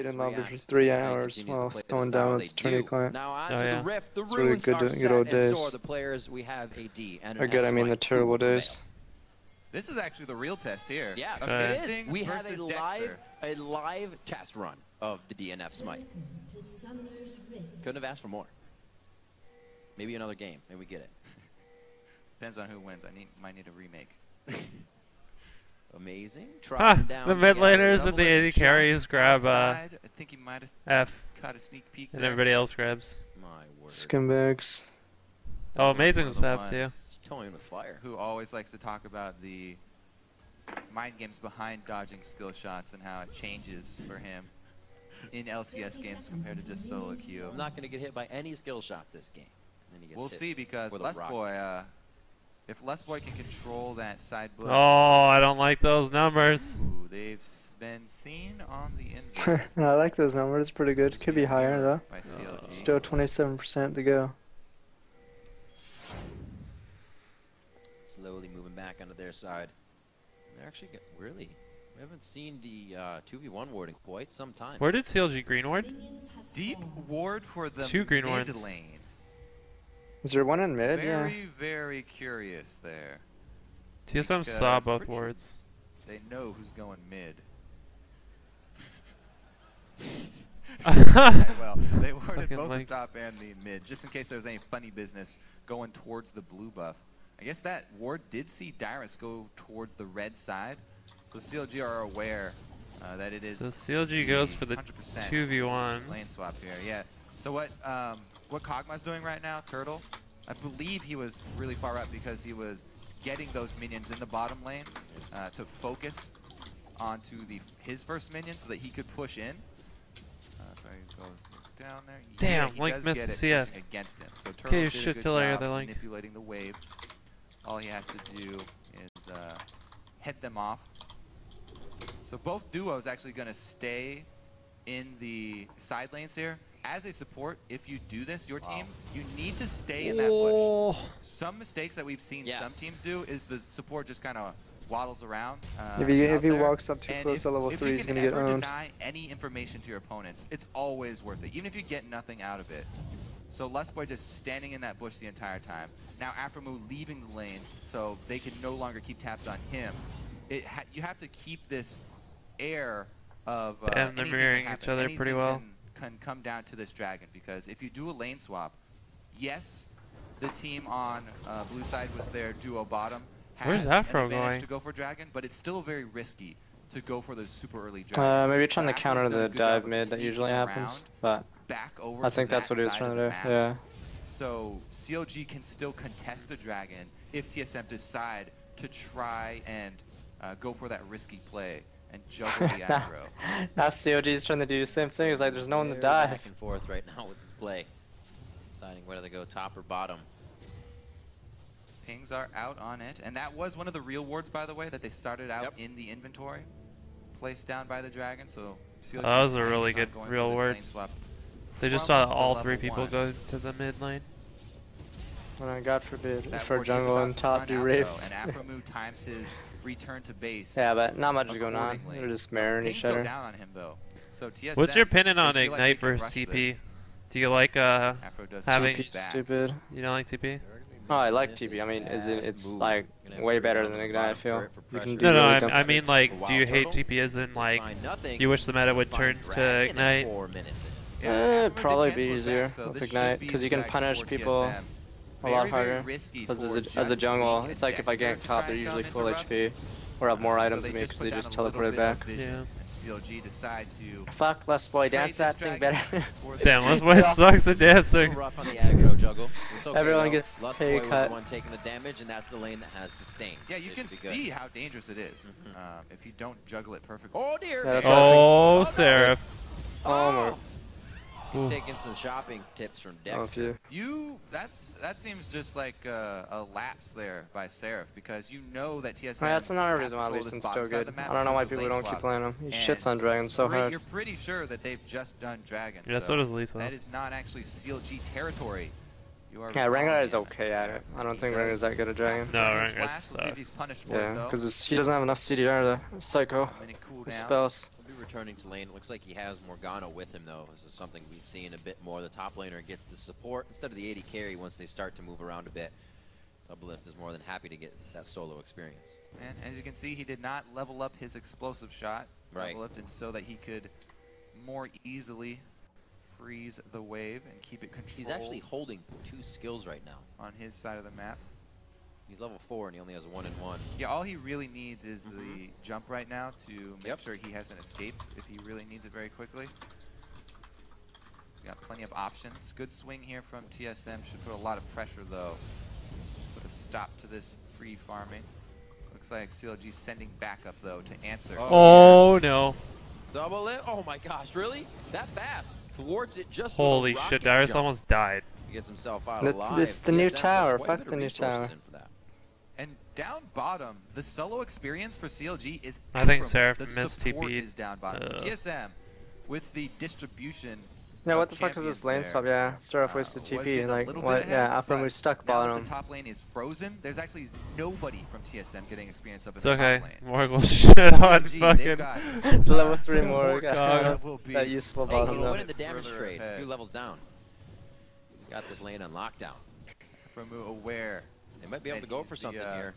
stayed in lobby for 3 hours while going down with Trinity client. Now Oh, yeah. the rift, the It's really good old days. So are the players. We have AD and By good, I mean the terrible days. This is actually the real test here. Yeah, Okay. it is. We have versus a live test run of the DNF Smite. Couldn't have asked for more. Maybe another game, and we get it. Depends on who wins. Might need a remake. Amazing. The mid laners and the AD carries grab I think he might have F, caught a sneak peek and there. everybody else grabs. My word. Scumbags. Oh, Amazing's One F of too. the ones Towing the fire. Who always likes to talk about the mind games behind dodging skill shots and how it changes for him in LCS games compared to just solo queue. I'm not going to get hit by any skill shots this game. And he gets We'll hit see, because with a rock. LessBoy, if LessBoy can control that side bush. Oh, I don't like those numbers. Ooh, they've been seen on the invert I like those numbers. Pretty good. Could be higher though. by CLG. Still 27% to go. Slowly moving back onto their side. They're actually really. We haven't seen the 2v1 ward in quite some time. Where did CLG green ward? Deep ward for the Two green mid wards. lane. Is there one in mid? Yeah. Very, very curious there. TSM saw Because both pretty- wards. They know who's going mid. Well, they warded Fucking both like- the top and the mid, just in case there was any funny business going towards the blue buff. I guess that ward did see Dyrus go towards the red side, so CLG are aware that it is. So CLG goes for the 100% 2v1. lane swap here. Yeah. So what Kog'Maw's doing right now, Turtle? I believe he was really far up because he was getting those minions in the bottom lane to focus onto his first minion so that he could push in. So he goes down there. Damn, he Link does missed get the it CS. pushing against him. So Turtle Okay, your did a shit good till I job the Link. manipulating the wave. All he has to do is head them off. So both duos actually going to stay in the side lanes here. As a support, if you do this, your team, you need to stay in that bush. Some mistakes that we've seen some teams do is the support just kind of waddles around. If he there. walks up too And close to level 3, he's gonna get If you can ever owned. deny any information to your opponents, it's always worth it, even if you get nothing out of it. So LessBoy just standing in that bush the entire time. Now Afromu leaving the lane, so they can no longer keep tabs on him. You have to keep this air of And they're anything mirroring can each happen. other pretty Anything well. can come down to this dragon, because if you do a lane swap, yes, the team on blue side with their duo bottom Where's has Afro an advantage going? to go for dragon, but it's still very risky to go for those super early dragons. Maybe trying to Afro's counter done a the good job dive of mid that sneaking usually happens, around, but back over I to think that's that what he was side trying of to the do. map. Yeah. So CLG can still contest a dragon if TSM decide to try and go for that risky play and juggle the aggro. Now COG is trying to do the same thing. It's like there's no one to Very dive. Back and forth right now with this play. Deciding whether to go top or bottom. Pings are out on it, and that was one of the real wards, by the way, that they started out in the inventory, placed down by the dragon. So CLG That was a plans really on good going real for this ward. lane swap. They just From saw all level 3 people 1. go to the mid lane. Well, God forbid, That for ward is jungle about and to top run do out, rapes. though, and Afromu times his return to base. Yeah, but not much is going on. accordingly. They're just mirroring Pings each go other. down on him, though. So TSM, What's your opinion on they feel like Ignite they can versus rush TP? this. Do you like Afro does having- TP back. Stupid. you don't like TP? Oh, I like TP. I mean, it's like way better than Ignite, I feel. You can do No, really I dumb mean shits. like, do you hate TP as in like, you wish the meta would turn to Ignite? It'd probably be easier with Ignite, because you can punish people a lot harder. Because as a jungle, it's like if I gank top, they're usually full HP, or have more items than me because they just teleported back. Yeah. CLG decide to Fuck, LessBoy, dance that thing better. Damn, LessBoy sucks at dancing. Rough on the aggro juggle. It's okay, Everyone though. gets LessBoy pay was cut. the one taking the damage, and that's the lane that has sustained. Yeah, you It can should be good. see how dangerous it is if you don't juggle it perfectly. Oh dear! Yeah, that's why Oh, Seraph. Oh my. He's taking some shopping tips from Oh, Dexter. phew. That seems just like a lapse there by Seraph, because you know that TSM. Yeah, that's another reason why control Leeson's this still bottom side of good. the map I don't know why because of people lane don't keep swap. playing him. He And shits on Dragon so hard. You're pretty sure that they've just done Dragon. Yeah, so does Lisa. That is not actually CLG territory. You are Yeah, wrong Rengar is in okay that, at it. I don't think Rengar's that good at Dragon. No, His Rengar flash, we'll see if he's sucks. punished for it, Yeah, though. because he doesn't have enough CDR to psycho Minute his cooldown. spells. Will be returning to lane. Looks like he has Morgana with him, though. This is something we've seen a bit more. The top laner gets the support instead of the AD carry once they start to move around a bit. Doublelift is more than happy to get that solo experience. And as you can see, he did not level up his explosive shot. Right. Doublelift, so that he could more easily freeze the wave and keep it controlled. He's actually holding 2 skills right now. On his side of the map. He's level 4 and he only has 1 and 1. Yeah, all he really needs is the jump right now to make sure he has an escape if he really needs it very quickly. He's got plenty of options. Good swing here from TSM. Should put a lot of pressure though. Put a stop to this free farming. Looks like CLG sending backup though to answer. Oh no. Doublelift. Oh my gosh, really? That fast? Thwarts it just Holy shit, Darius almost died. He gets himself out alive. It's the new tower. Fuck the new tower. And down bottom, the solo experience for CLG is I think Seraph missed TP is down bottom. So TSM with the distribution. Yeah, what the fuck is this lane swap? Yeah, Seraph wasted TP. Like, what? Yeah, Afro was stuck bottom. The top lane is frozen. There's actually nobody from TSM getting experience up in it's the okay. top lane. Morg will shit on fucking level 3 Morg. It's that useful Hey, bottom he's though. winning the damage trade. 2 levels down. He's got this lane on lockdown. From aware. They might be able to go for something here.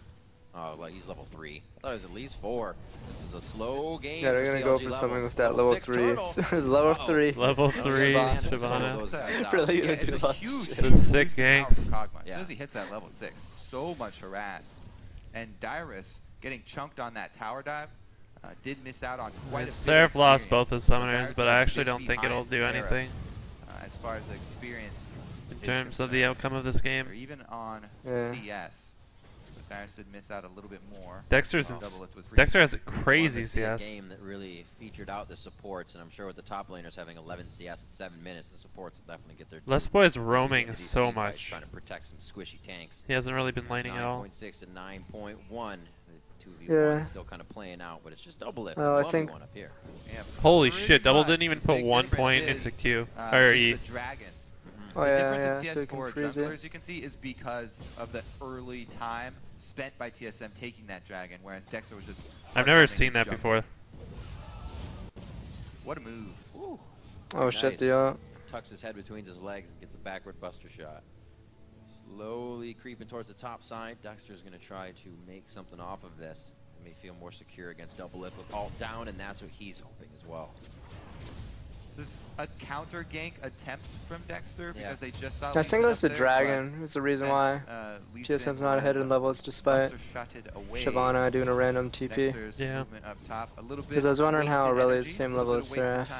Oh, well, he's level 3. I thought it was at least 4. This is a slow game. Yeah, they're gonna go for something with that level 3. Level 3. Level 3, Shyvana. Really gonna do lots of shit. The sick ganks. As soon as he hits that level 6, so much harass. And Dyrus getting chunked on that tower dive did miss out on quite a bit. Seraph lost both his summoners, So but I actually don't think it'll do anything. As far as the experience in terms of the outcome of this game. Or even on CS. Dyrus did miss out a little bit more. Dexter has a crazy CS. A game that really featured out the supports, and I'm sure with the top laners having 11 CS in 7 minutes, the supports will definitely get their. Les Boy's roaming so much. Trying to protect some squishy tanks. He hasn't really been laning at all. 9.6 to 9.1. The 2v1 still kind of playing out, but it's just Doublelift. Oh, I think. One up here. Yeah, holy shit! Double didn't even put 1 point into Q or E. The dragon. Oh the yeah, difference yeah. in So CS4 you can freeze it. junglers, you can see, is because of the early time spent by TSM taking that dragon, whereas Dexter was just. I've never seen that before. What a move! Ooh. Oh shit, the tucks his head between his legs and gets a backward buster shot. Slowly creeping towards the top side. Dexter's going to try to make something off of this. He may feel more secure against Doublelift with ult down, and that's what he's hoping as well. Is this a counter gank attempt from Dexter because they just saw. I think it was the dragon. It was the reason why TSM's not ahead in levels despite Shyvana doing a random TP. Yeah. Because I was wondering how Aurelia's same level as Seraph.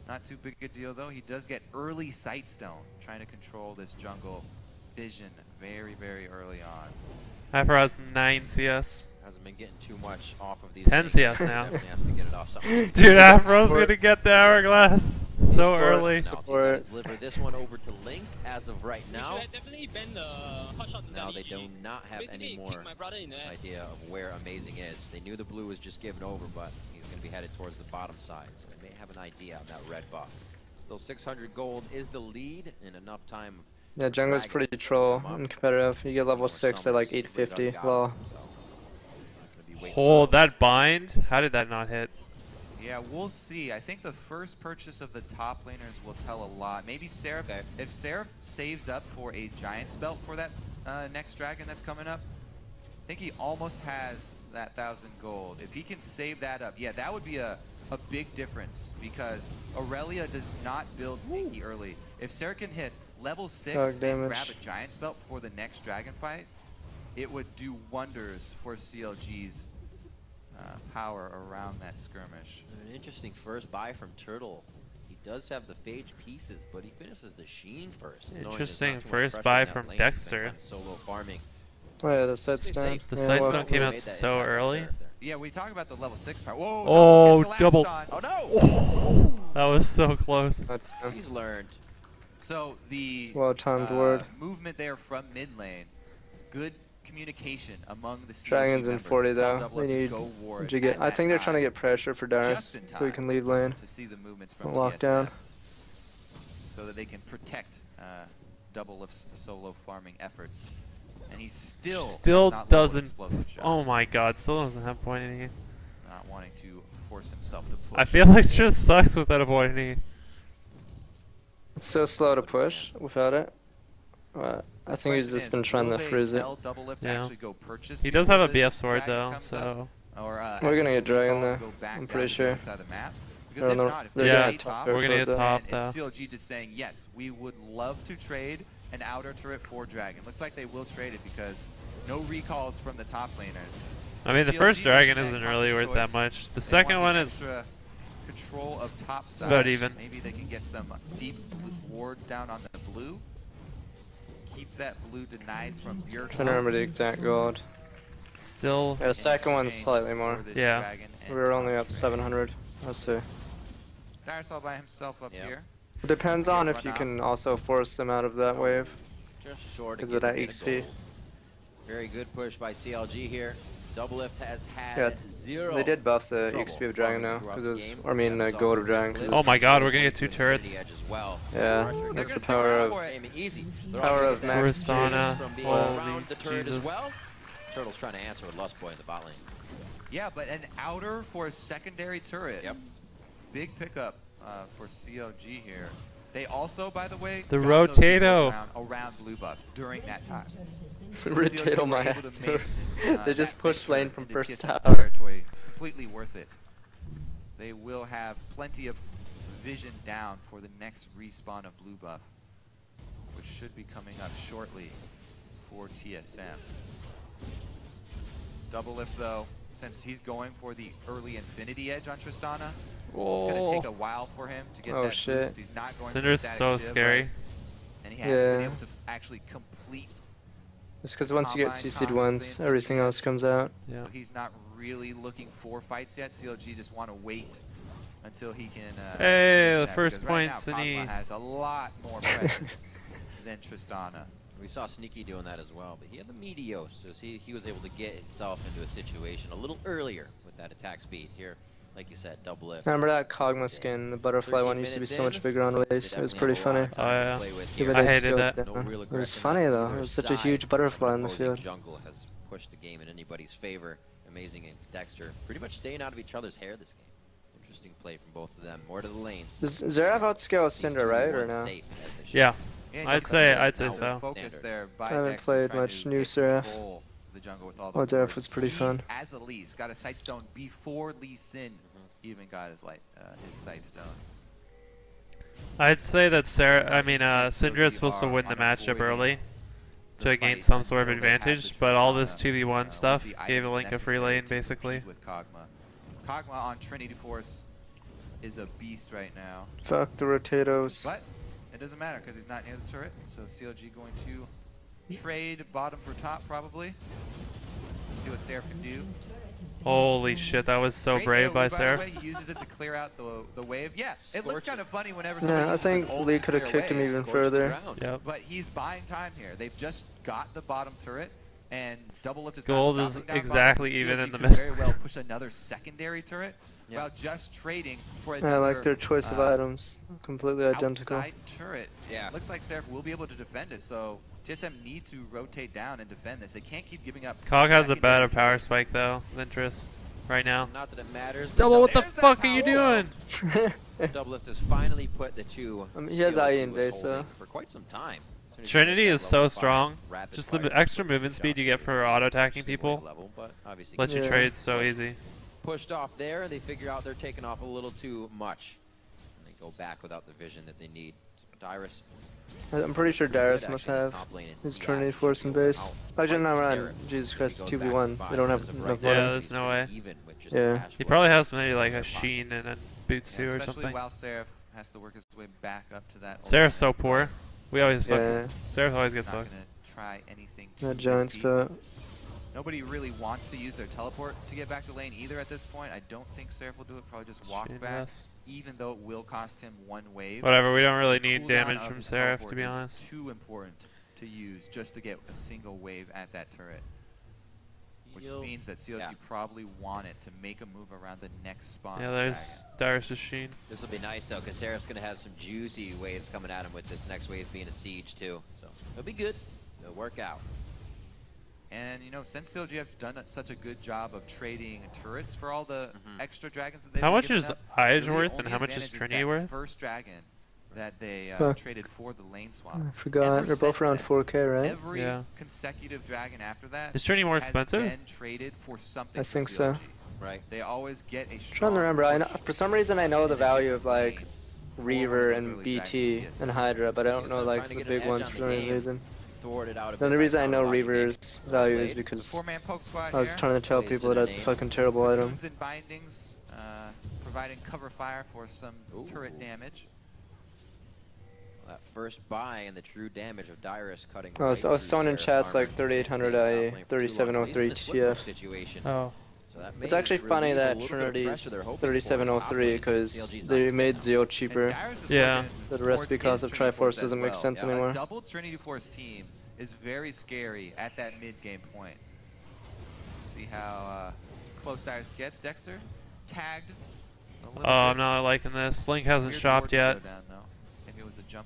Not too big a deal though. He does get early sight stone, trying to control this jungle vision very, very early on. Afro has 9 CS. Hasn't been getting too much off of these. 10 CS now. Has to get it off dude, Afro's gonna get the hourglass so early. Deliver this one over to Link as of right now. Now they do not have any more idea of where Amazing is. They knew the blue was just given over, but he's gonna be headed towards the bottom side, so they may have an idea on that red buff. Still 600 gold is the lead in enough time. Yeah, jungle's pretty troll and competitive. You get level 6 at like 850. Lol. Oh, that bind? How did that not hit? Yeah, we'll see. I think the first purchase of the top laners will tell a lot. Maybe Seraph, if Seraph saves up for a Giant's Belt for that next dragon that's coming up, I think he almost has that 1,000 gold. If he can save that up, yeah, that would be a big difference because Aurelia does not build Pinky early. If Seraph can hit level 6 and grab a Giant's Belt for the next dragon fight, it would do wonders for CLG's power around that skirmish. An interesting first buy from Turtle. He does have the phage pieces, but he finishes the Sheen first. Interesting first buy from Dexter. Solo farming. Oh yeah, the sightstone. The sightstone came out so early. Yeah, we talk about the level 6 power. Whoa! Oh, double! Oh no! Oh, that was so close. He's learned. So the well-timed word. Movement there from mid lane. Good communication among the Dragons in 40 though. They need to get. I think they're trying to get pressure for Darius so he can leave lane. To see the movements from lockdown. So that they can protect Doublelift's solo farming efforts. And he still doesn't. Oh my God! Still doesn't have point anything. Not wanting to force himself to push. I feel like it just sucks without avoiding E. It's so slow to push without it. I think he's just been trying to freeze it. Yeah. He does have a BF sword though, so. We're gonna get Dragon though, I'm pretty sure. Because if not, if yeah, we're gonna get top and though. CLG just saying, yes, we would love to trade an outer turret for Dragon. Looks like they will trade it because no recalls from the top laners. I mean, the first Dragon isn't really worth that much. The second one is control of top side. About even. Maybe they can get some deep wards down on the blue. Keep that blue denied from Bjergsen. Trying to remember the exact gold. Still. Yeah, the second one's slightly more. Yeah. We were only up 700. Let's see. Darius all by himself up here. It depends on if you can also force them out of that wave. Just short. Is it at XP? Very good push by CLG here. Double lift has had zero. They did buff the XP of Dragon now, because it was, I mean, gold of Dragon. Oh my God, we're gonna get 2 turrets. Yeah, that's the power of max. Tristana. Holy Jesus. Turtle's trying to answer with Lustboy in the bot lane. Yeah, but an outer for a secondary turret. Yep. Big pickup for CLG here. They also, by the way, the Rotato around blue buff during that time. Rotato my ass. They just pushed lane from first tower. Territory. Completely worth it. They will have plenty of vision down for the next respawn of blue buff, which should be coming up shortly for TSM. Double lift though, since he's going for the early Infinity Edge on Tristana, it's going to take a while for him to get that boost. He's not going Cinder's so scary. Right? And he hasn't been able to actually complete. It's because once you get CC'd once, everything else comes out. Yeah. So he's not really looking for fights yet. CLG just want to wait until he can. Hey, the first right points now, in E. has a lot more presence than Tristana. We saw Sneaky doing that as well, but he had the Meteos, so he was able to get himself into a situation a little earlier with that attack speed here. Like you said, double lift. Remember that Kog'Maw skin? The butterfly one used to be so much bigger on release. It was pretty funny. Oh yeah, Even I hated that. It was funny though. It was such a huge butterfly in the field. Jungle has pushed the game in anybody's favor. Amazing and Dexter pretty much staying out of each other's hair this game. Interesting play from both of them. More to the lanes. Does Zerav outscale Cinder, right, or no? Yeah. I'd say so. I haven't played much new Seraph. Well, Zerath was pretty fun. As a Lee, got a sight stone before Lee Sin even got his sight stone. I'd say that Syndra is supposed to win the matchup early to gain some sort of advantage, but all this 2v1 stuff gave Link a free lane basically. With Kog'Maw on Trinity Force is a beast right now. Fuck the Rotatos. But it doesn't matter because he's not near the turret, so CLG going to trade bottom for top probably. See what Seraph can do. Holy shit, that was so brave by Seraph. He uses it to clear out the wave. Yeah, it looks kind of funny whenever somebody I think Lee could have kicked him even further. Yep. But he's buying time here. They've just got the bottom turret, and double lift is Gold not is stopping down exactly bottom. even CLG in the could middle. very well push another secondary turret while just trading for another. I like their choice of items. Completely identical. Outside turret. Yeah. Looks like Seraph will be able to defend it, so TSM need to rotate down and defend this. They can't keep giving up. Cog has a better power spike though than Triss right now. Not that it matters. Double, what the fuck are you doing? Double lift has finally put the two. He has IE in base, so. For quite some time. Trinity is so strong. Just the extra movement speed you get for auto-attacking people lets you trade so easy. Pushed off there, they figure out they're taking off a little too much. And they go back without the vision that they need. Dyrus. I'm pretty sure Darius must have his Trinity Force in base. Actually, no, we're on Jesus Christ 2v1. We don't have enough money. Yeah, there's no way. Yeah. He probably has maybe like a Sheen and then Boots too or especially something. while Seraph has to work his way back up to that. Seraph's so poor. We always fuck. Seraph always gets fucked. Try anything. That giant spot. Nobody really wants to use their teleport to get back to lane either at this point. I don't think Seraph will do it. Probably just walk back, even though it will cost him one wave. Whatever, we don't really need damage from Seraph, to be honest. Too important to use just to get a single wave at that turret. Which means that CLG probably want it to make a move around the next spawn. Yeah, there's Darius' Sheen. This will be nice though, because Seraph's going to have some juicy waves coming at him with this next wave being a siege too. So it'll be good. It'll work out. And you know, since CLG have done such a good job of trading turrets for all the extra dragons that they've How much given is up, Eyes really worth and how much is Trinity worth? First dragon that they traded for the lane swap. I forgot. They're both around 4K, right? Every consecutive dragon after that is Trinity more expensive? Been traded for something I think CLG. so. Right. They always get a I'm trying to remember. I know, for some reason I know the value of like Reaver and really BT and Hydra, but I don't know like the big ones for any reason. It out The only reason I know Reaver's value is because I was trying to tell people that it's a fucking terrible item. And bindings, providing cover fire for some turret damage. That first buy and the true damage of Dyrus cutting. Oh, so someone in chat's like 3800 IE, 3703 TF. Oh. It's actually funny that Trinity's 3703 because they made Zeo cheaper. Yeah. So the recipe cost of Triforce doesn't make sense anymore. A double Trinity Force team is very scary at that mid-game point. See how close Dyrus gets. Dexter tagged. Oh, I'm not liking this. Link hasn't shopped yet.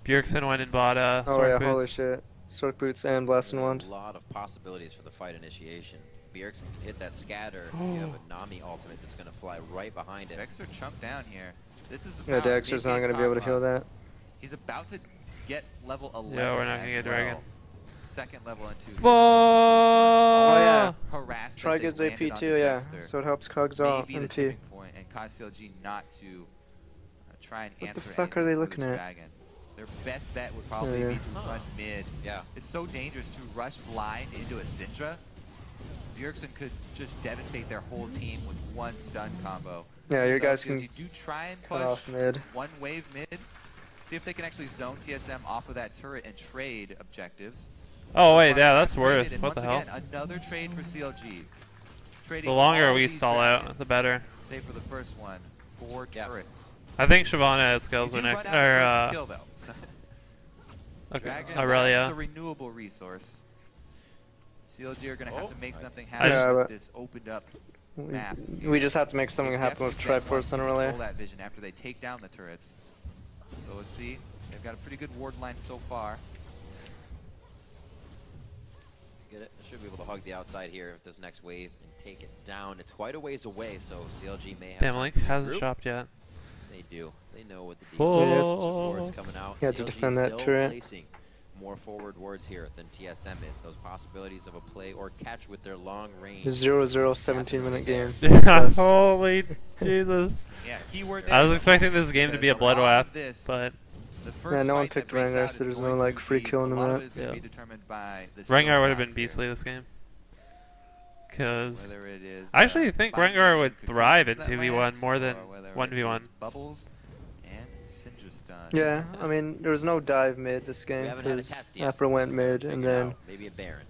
Bjergsen went and bought Sork Boots. Holy shit. Sork Boots and Blast and Wand. A lot of possibilities for the fight initiation. Bjergsen can hit that scatter. You have a Nami ultimate that's going to fly right behind it. Dexter chunked down here. This is the yeah, Dexter's not going to be able to heal that. He's about to get level 11. Yeah, we're not going to get Dragon. Second level into. Oh yeah. Try gives AP too, yeah. So it helps Cogs off Maybe the MP. tipping point, and CLG not to try and answer. What the fuck are they looking at? Dragon. Their best bet would probably be to run mid. Yeah. It's so dangerous to rush blind into a Syndra. Bjergsen could just devastate their whole team with one stun combo. Yeah, your so guys can do try and cut push off mid. One wave mid. See if they can actually zone TSM off of that turret and trade objectives. Oh wait, yeah, that's worth. What the hell? Again, another trade for CLG. The longer we stall out, the better. Save for the first one. 4 turrets. I think Shyvana has skills when okay, Aurelia. It's a renewable resource. CLG are going to have to make something happen with this opened up map. We just have to make something happen with Triforce and Aurelia. That vision after they take down the turrets. So let's see. They've got a pretty good ward line so far. Get it? They should be able to hug the outside here with this next wave and take it down. It's quite a ways away, so CLG may have. Damn, Link hasn't shopped yet. They do. They know what the deal is. Wards coming out. You have to defend that turret. More forward wards here than TSM is. Those possibilities of a play or catch with their long range. 0-0 17-minute game. Yeah, holy Jesus. Yeah, I was expecting this game to be a bloodbath, but yeah, no one picked Rengar, so there's no like free kill in the map. Yeah. Rengar would have been beastly this game. Because I actually think Rengar would thrive in 2v1 more than 1v1. Yeah, I mean, there was no dive mid this game because Afro went mid and then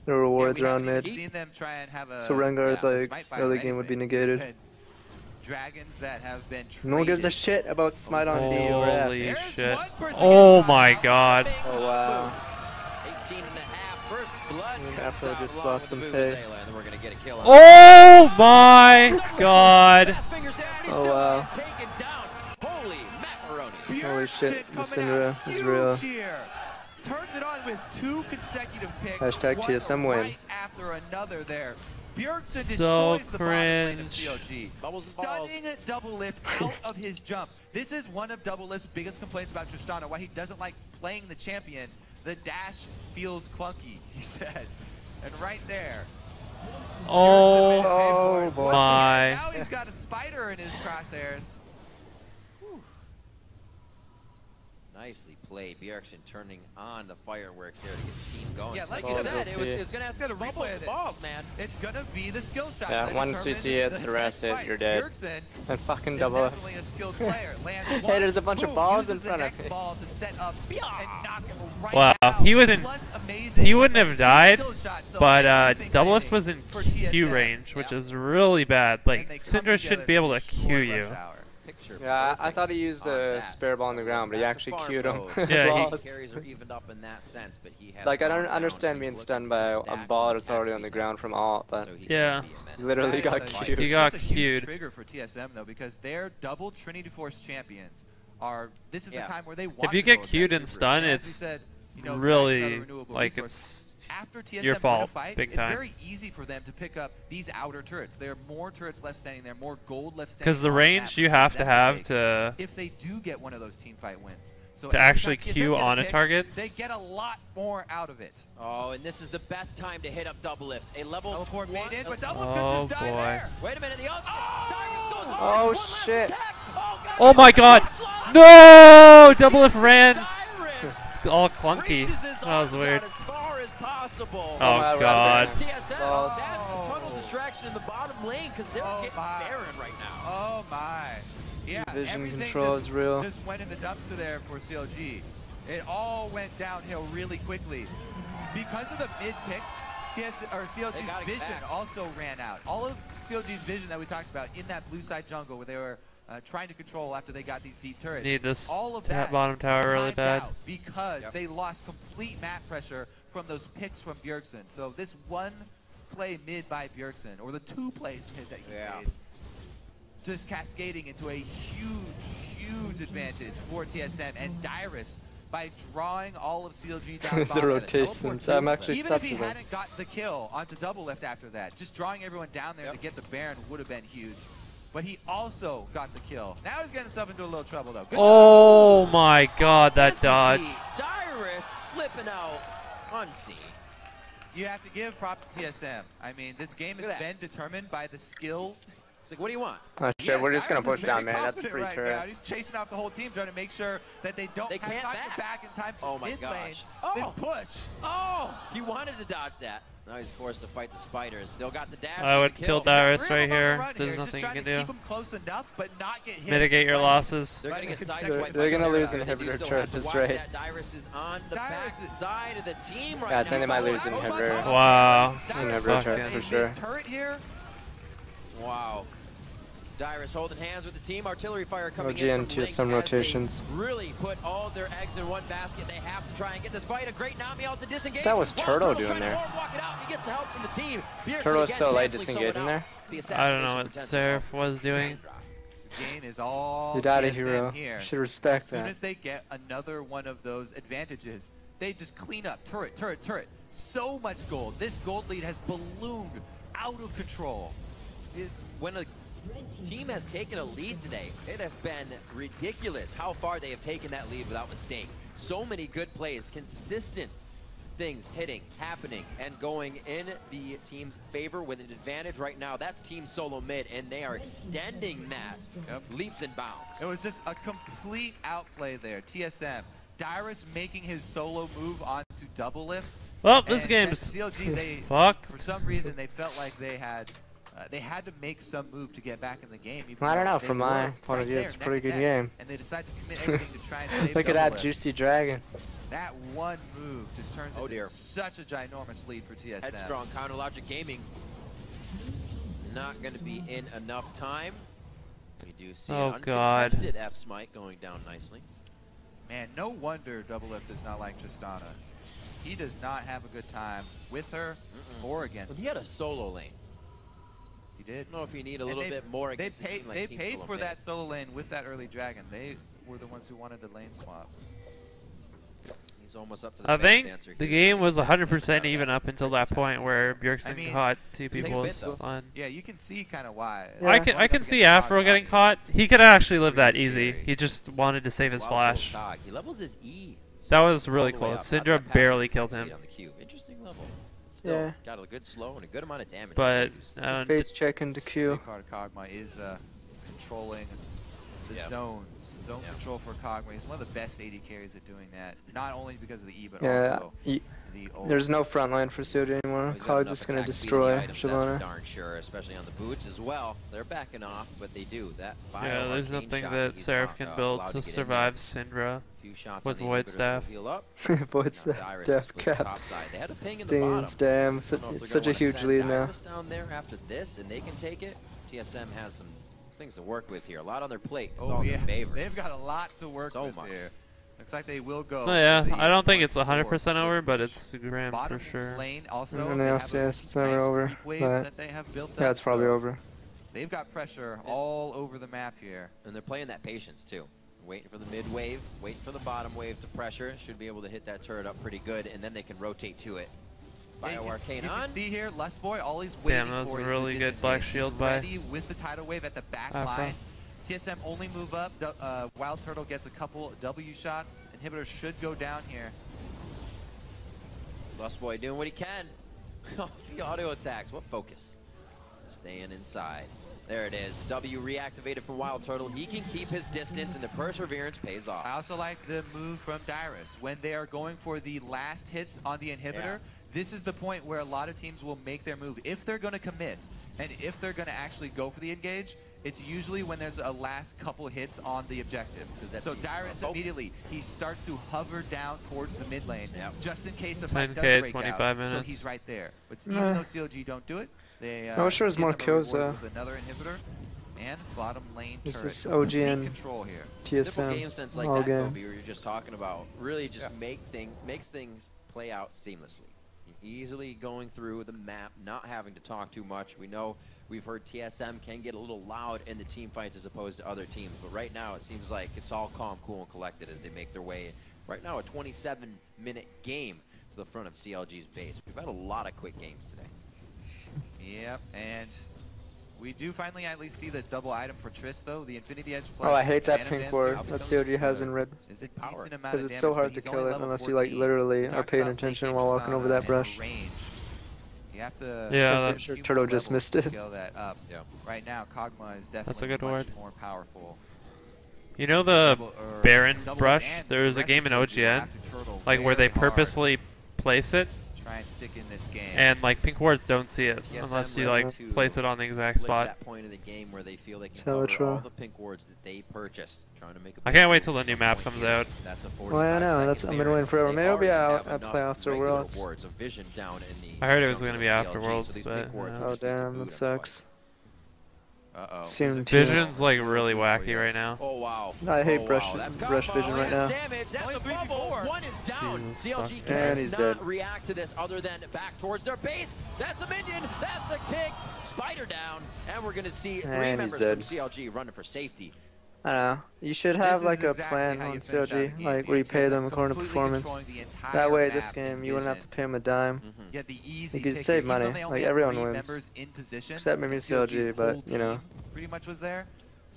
the rewards around mid. So Rengar's like early game would be negated. No one gives a shit about Smite on B or F. Holy shit. Oh my god. Oh wow. Afro just lost some pay. Oh my god. Oh wow. Holy shit, the Syndra is real. Turns it on with 2 consecutive picks. Hashtag TSM win. Right after another there. Bjergsen so destroys the cringe. Stunning double lift out of his jump. This is one of Double Lift's biggest complaints about Tristana, why he doesn't like playing the champion. The dash feels clunky, he said. And right there. Oh my. Now he's got a spider in his crosshairs. Nicely played. Bjergsen turning on the fireworks here to get the team going. Yeah, like you said, it's going to have to bubble the balls, man. It's going to be the skill shot. Yeah, one CC hits, the rest hit, you're dead. And fucking double up. Hey, there's a bunch of balls in front of me. Wow, he wouldn't have died, but double lift was in Q range, which is really bad. Like, Syndra shouldn't be able to Q you. Yeah, I thought he used a spare ball on the ground, but he actually queued him. Yeah, like, I don't understand being stunned by a ball that's already on the ground from alt, but yeah, he literally got queued. He got queued. Huge trigger for TSM though, because they're double Trinity Force champions. This is the time where they want if you get queued and stunned, it's really, like, it's after TSM your fault, fight, big time. It's very easy for them to pick up these outer turrets. There are more turrets left standing there, more gold left standing. Because the range you have to have to if they do get one of those team fight wins. So to actually queue on a target. They get a lot more out of it. Oh, and this is the best time to hit up double lift. A level 1. In, but double lift could just die there. Wait a minute. The oh shit. Oh my god. No! Double lift ran. It's all clunky. That was weird. Oh god. Tunnel distraction in the bottom lane because they're getting barren right now. Oh my. Yeah, vision control is real. Just went in the dumpster there for CLG. It all went downhill really quickly. Because of the mid picks, CLG's vision also ran out. All of CLG's vision that we talked about in that blue side jungle where they were trying to control after they got these deep turrets. Need this all of that bottom tower really bad. Because they lost complete map pressure from those picks from Bjergsen. So this one play mid by Bjergsen, or the 2 plays mid that he made, just cascading into a huge advantage for TSM and Dyrus by drawing all of CLG down the rotations. I'm actually even if he hadn't got the kill onto double lift after that, just drawing everyone down there to get the Baron would have been huge. But he also got the kill. Now he's getting himself into a little trouble though. Oh my god, that dodge. Dyrus slipping out unseen. You have to give props to TSM. I mean, this game has been determined by the skill. It's like, what do you want? Oh shit, we're just gonna push down, man. That's a free turret. Now. He's chasing off the whole team, trying to make sure that they don't have time to back in time for mid lane. This push. Oh, he wanted to dodge that. Now he's forced to fight the spiders. Still got the dash. I would kill Dyrus right here. There's nothing you can do. Keep him close enough, but not get hit. Mitigate your losses. They're gonna get sideswiped. They're gonna lose inhibitor turret, just right. Dyrus is on the back side of the team right now. Yeah, I think they might lose inhibitor. Wow. Inhibitor turret for sure. Turret here. Wow. Dyrus holding hands with the team. Artillery fire coming in from TSM rotations. Really put all their eggs in one basket. They have to try and get this fight. A great Nami out to disengage. That was Turtle doing there. Turtle was so late disengaging there. I don't know what Seraph was doing. Gain is all you died a hero. Should respect that. As soon as they get another one of those advantages, they just clean up. Turret, turret, turret. So much gold. This gold lead has ballooned out of control. When a team has taken a lead today, it has been ridiculous how far they have taken that lead without mistake. So many good plays, consistent things hitting, happening, and going in the team's favor with an advantage right now. That's team solo mid, and they are extending that leaps and bounds. It was just a complete outplay there. TSM, Dyrus making his solo move onto double lift. Well, this game's fuck. For some reason, they felt like they had to make some move to get back in the game. I don't know. From my point of view, it's a pretty good game. And they decided to commit everything to try and save Look at that juicy dragon. That one move just turns into such a ginormous lead for TSM. Headstrong, Counter Logic Gaming. Not going to be in enough time. We do see an uncontested F-Smite going down nicely. Man, no wonder Double Lift does not like Tristana. He does not have a good time with her or against her. He had a solo lane. He did. I don't know if you need a little bit more against They paid for that solo lane with that early dragon. They were the ones who wanted the lane swap. He's almost up to the I think the game was 100% even up until that point where Bjergsen caught two people on. Yeah, you can see kind of why. Yeah. I can see Afro getting caught. He could actually live that easy. He just wanted to save his flash. He levels his E. That was really close. Syndra barely killed him. Interesting level. Still got a good slow and a good amount of damage. But face check into Q. Big part of Kog'Maw is controlling the zones. Zone control for Kog'Maw. He's one of the best AD carries at doing that. Not only because of the E, but also the ult. There's no front line for Suit anymore. Kog's just gonna destroy Shyvana. Darn sure, especially on the boots as well. They're backing off, but they do that. Yeah, there's nothing that Seraph can build to survive Syndra with Void Staff. Void Staff, Death Cap. Danes, damn, it's such a huge lead now. Down there after this, and they can take it. TSM has some things to work with here. A lot on their plate. It's all in their favor. They've got a lot to work with here. Looks like they will go. So yeah, I don't think it's 100% over, but it's grim for sure. Lane also, in the LCS, it's never over. But yeah, it's probably over. They've got pressure all over the map here. And they're playing that patience too. waiting for the mid wave, waiting for the bottom wave to pressure. Should be able to hit that turret up pretty good, and then they can rotate to it. Bio Arcane on. You can see here, Lustboy, all he's waiting Damn, that was for a is really good black shield by ready with the tidal wave at the back line. TSM only move up. Wild Turtle gets a couple W shots. Inhibitor should go down here. Lustboy doing what he can. The auto attacks. What focus? Staying inside. There it is. W reactivated from Wild Turtle. He can keep his distance, and the perseverance pays off. I also like the move from Dyrus. When they are going for the last hits on the inhibitor, this is the point where a lot of teams will make their move. If they're going to commit, and if they're going to actually go for the engage, it's usually when there's a last couple hits on the objective. So Dyrus immediately, he starts to hover down towards the mid lane, just in case a fight does break 25 out. minutes. So he's right there. But even though CLG don't do it, they sure there's more kills though. With another inhibitor and bottom lane turret. This is OG and control here. TSM. Simple game sense like that, Kobe, where you're just talking about, really just makes things play out seamlessly. Easily going through the map, not having to talk too much. We know we've heard TSM can get a little loud in the team fights as opposed to other teams, but right now it seems like it's all calm, cool, and collected as they make their way. Right now, a 27-minute game to the front of CLG's base. We've had a lot of quick games today. Yep, and we do finally at least see the double item for Triss, though. The Infinity Edge plus. Oh, I hate that pink ward that CLG has in red. Is it power? Because it's so hard to kill it unless you like literally are paying attention while walking over that brush. You have to. Yeah, I'm sure Turtle just missed it. That up. Right now, Kog'Maw is definitely That's a good much ward. more powerful. You know the Baron brush? There is a game in OGN, like where they purposely place it. And stick in this game. And like pink wards don't see it unless you like place it on the exact spot. That point of the game where they feel they can cover all the pink wards that they purchased, trying to make a I can't wait till the new map comes out. That's a well, I know. That's I've been waiting forever. Maybe it'll be out at playoffs or worlds. I heard it was going to be after worlds, but oh damn, that sucks. Vision's like really wacky right now. Oh wow. I hate brush vision right now. One is down. CLG and he's dead. React to this other than back towards their base. That's a minion. That's a kick. Spider down, and we're gonna see 3 members from CLG running for safety. I don't know. You should have like a plan on CLG, like where you pay them according to performance. That way, this game you wouldn't have to pay them a dime. You could save money. Like everyone wins, except maybe CLG, but you know. Pretty much was there.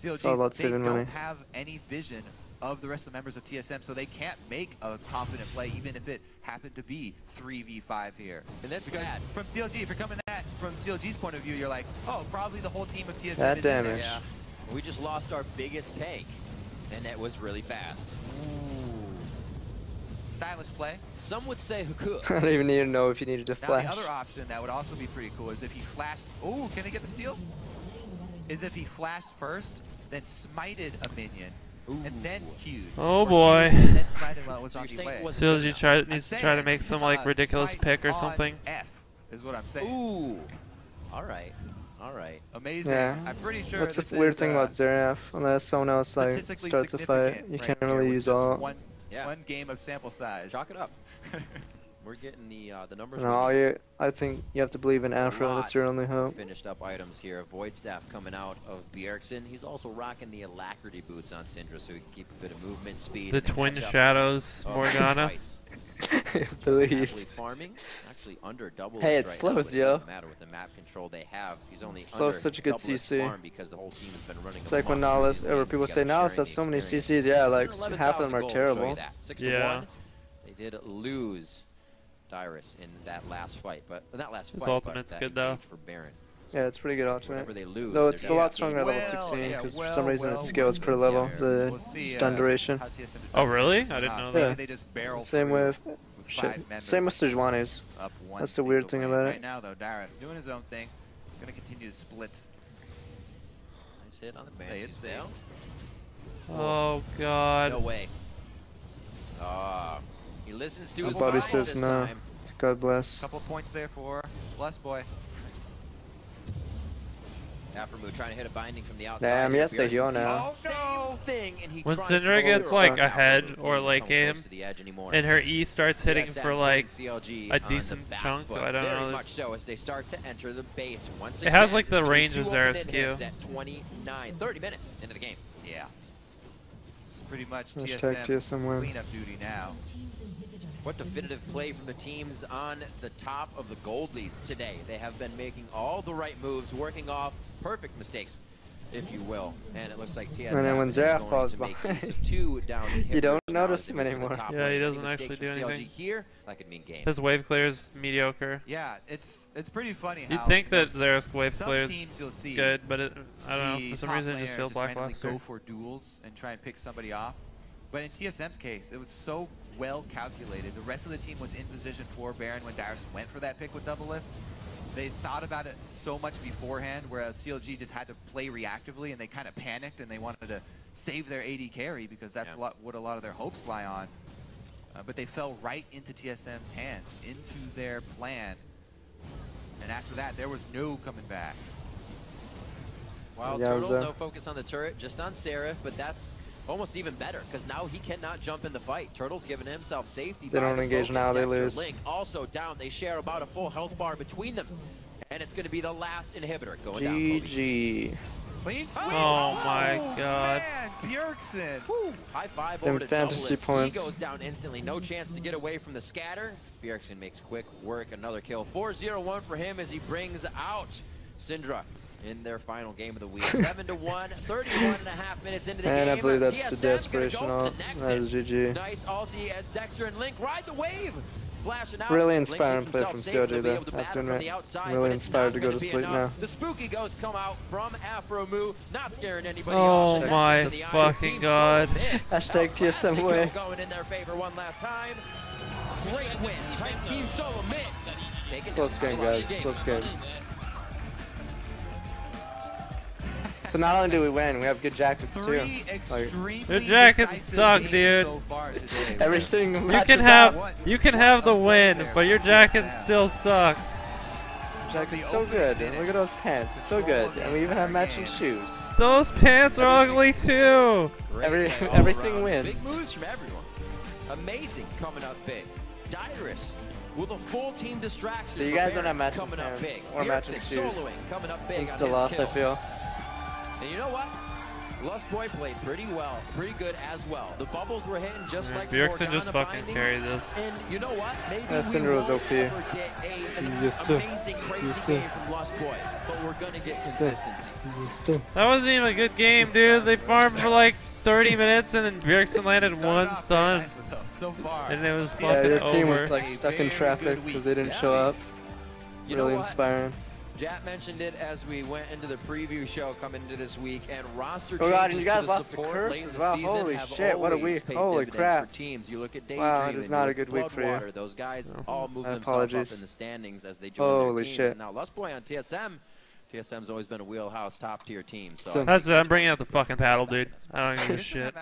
CLG, it's all about saving money. They don't have any vision of the rest of the members of TSM, so they can't make a confident play, even if it happened to be 3v5 here. And that's bad. From CLG, if you're coming at from CLG's point of view, you're like, oh, probably the whole team of TSM that is damage. in there. Yeah. We just lost our biggest tank, and that was really fast. Ooh. Stylish play. Some would say Haku. I don't even need to know if you needed to flash. Now the other option that would also be pretty cool is if he flashed. Oh, can he get the steal? Is if he flashed first, then smited a minion, and then queued. Oh boy. And then smited while it was on the way. CLG needs to try to make some like ridiculous pick or something. F is what I'm saying. Ooh. All right. All right. Amazing. Yeah. I'm pretty sure. That's the weird thing about Xerath. Unless someone else like starts a fight, you can't really use all. One game of sample size. Chalk it up. We're getting the numbers. No, I think you have to believe in Afro. That's your only hope. Finished up items here. Void Staff coming out of Bjergsen. He's also rocking the Alacrity boots on Syndra, so he can keep a bit of movement speed. The Twin Shadows Morgana. Believe. Farming, actually under double. Hey, it slows, yo. No matter with the map control they have, he's only slows such a good CC. Because the whole team has been running. It's like when Nihilus, or people say Nihilus has so many CCs. Yeah, like half of them are terrible. 6-1. They did lose Dyrus in that last fight, but not last fight. His ultimate's good though. For Baron. Yeah, it's pretty good ultimate. They lose, though it's a lot stronger at level 16 because for some reason it scales per level, the stun duration. Oh really? I didn't know that. Yeah. Same with same with Sejuani's. That's the weird thing about it. Right now though, Dyrus doing his own thing. Gonna continue to split. Nice hit on the Banshees down. Oh god. No way. He listens to his body says no. God bless. Couple points there for Lustboy. Aftermood trying to hit a binding from the outside. Damn, he has to heal now. Same thing, and he when Syndra gets like ahead or late game, and her E starts hitting for like a decent chunk, I don't know. Much so as they start to enter the base once again. It has like the ranges there, SQ. At 29, 30 minutes into the game. Yeah. pretty much TSM TSM cleanup duty now. What definitive play from the teams on the top of the gold leads today. They have been making all the right moves, working off perfect mistakes, if you will. And it looks like TSM and then when is Zara going falls to make behind, use of 2 down you don't notice him anymore. Yeah, he doesn't actually do anything. Here, that could mean game. His wave clear is mediocre. Yeah, it's pretty funny. You'd how, think that Zara's wave some clear is teams you'll see good, but it, I don't know, for some top reason it just laner feels randomly lackluster. go for duels and try and pick somebody off. But in TSM's case, it was so well calculated. The rest of the team was in position for Baron when Dyrus went for that pick with double lift. They thought about it so much beforehand, whereas CLG just had to play reactively, and they kind of panicked and they wanted to save their AD carry because that's what a lot of their hopes lie on. But they fell right into TSM's hands, into their plan. And after that, there was no coming back. Wild Turtle, no focus on the turret, just on Seraph, but that's almost even better, because now he cannot jump in the fight. Turtle's giving himself safety. They don't engage now, they lose. Link also down. They share about a full health bar between them. And it's going to be the last inhibitor going down. GG. Oh my god. Man, Bjergsen. High five Them over to fantasy double points. He goes down instantly. No chance to get away from the scatter. Bjergsen makes quick work. Another kill. 4-0-1 for him as he brings out Syndra in their final game of the week. 7-1, 31.5 minutes into the game. And I believe that's TSM the desperation. That is GG. Nice ulti as Dexter and Link ride the wave. Flashing out. Really inspiring play from CLG there. That's really inspired to go to sleep now. The spooky ghosts come out from Afro Moo, not scaring anybody off. off. Oh my fucking god. Hashtag TSM way. Going in their favor one last time. Great win. Type team solo mid. Close game, guys. Close game. So not only do we win, we have good jackets too. Your jackets suck, dude. Everything you can have the win, but your jackets still suck. Jacket's so good. And look at those pants, so good. And we even have matching shoes. Those pants are ugly too. Everything wins. Big moves from everyone. Amazing coming up big. Dyrus with a full team distraction. So you guys don't have matching pants or matching shoes. Coming up big. Insta loss, I feel. And you know what? Lust Boy played pretty well, pretty good as well. The bubbles were hitting just like Bjergsen just fucking carried this. And you know what? Maybe Syndra was OP. Amazing, crazy game from Lust Boy, but we're gonna get consistency. That wasn't even a good game, dude. They farmed for like 30 minutes and then Bjergsen landed one stun. And it was fucking over. Yeah, your team was like stuck in traffic because they didn't show up. Really inspiring. Jat mentioned it as we went into the preview show coming into this week, and roster changes. Oh god, and you guys to lost the curse as well. Holy shit, what a week. Holy crap. Teams. You look at wow, it is not a good week for you. Those guys all moved themselves up in the standings as they joined holy their teams. Shit. And now Lust Boy on TSM. TSM's always been a wheelhouse top tier team. So that's it, I'm bringing out the fucking paddle, dude. I don't give a shit.